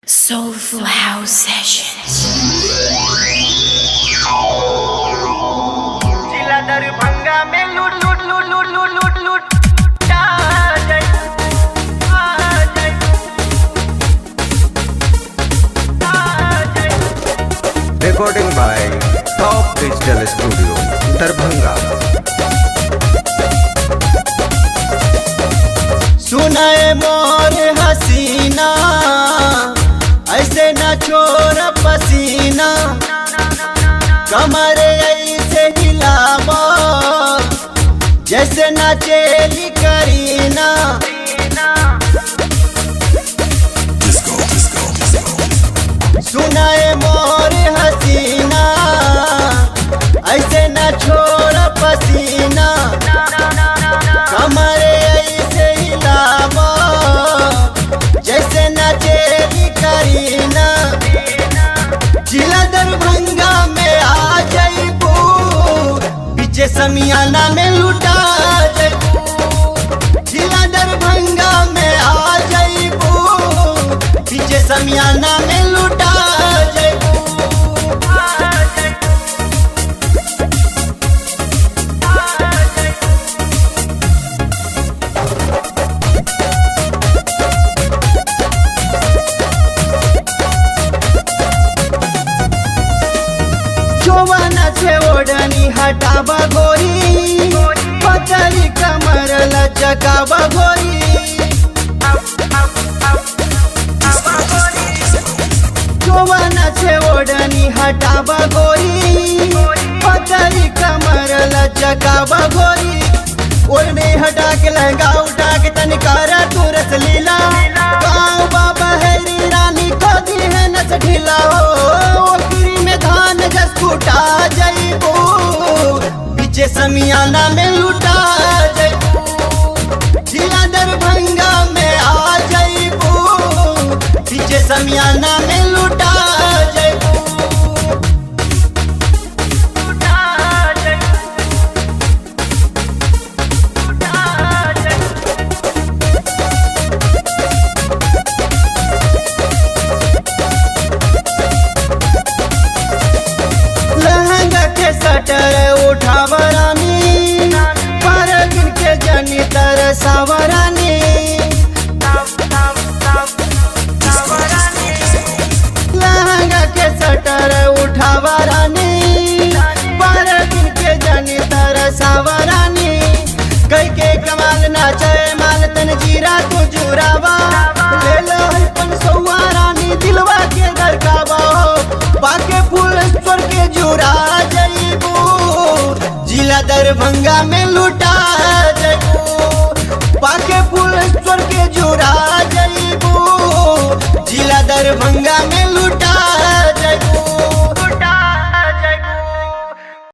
Soulful House Sessions. जिला दरभंगा में लूट लूट लूट लूट लूट लूट लूट आ जाए आ जाए आ जाए। Recording by Top Digital Studio, Darbhanga. सुनाए मोर हसीना ऐसे न छोड़ पसीना, कमर ऐसे हिलावा जैसे नाचेली करीना। सुनाए मोर हसीना ऐसे न छोड़ पसीना, कमर ऐसे हिलावा जैसे नाचेली करीना। जिला दरभंगा में आ जाइबू, पीछे समियाना में लुटा जाइबू। जिला दरभंगा में आ जाइबू, पीछे समियाना में लुटा जाइबू। जोवाना से ओढ़नी हटावा गोरी, पतली कमर लचकावा गोरी। जोवाना से ओढ़नी हटावा गोरी, पतली कमर लचकावा गोरी। ओढ़नी हटा के लहंगा उठा के तनिकारा तू रस लीला, गाँव बाबा हेरी रानी को दी है नस ढीला हो। ओकरी में धान जस फूटा जाइबू, पीछे समियाना में लुटा जाइबू। जिला दरभंगा में आ जाइबू, पीछे समियाना में लुटा जाइबू। लुटा जाइबू, लुटा जाइबू। लहंगा के सटर उठावा रानी, परगिन के जनी तरसावा रानी। लहंगा के सटर उठावा रानी, परगिन के जनी तरसावा रानी। कई के कमाल नाचे माल तन जीरा तू जुरावा, ले लो है पंसौआ रानी दिलवा के धड़कावा हो। बाके फूल स्वर के जुरा जाइबू, जिला दरभंगा में लुटा जाइबू। बाके फूल स्वर के जुरा जाइबू, जिला दरभंगा में लुटा जाइबू। लुटा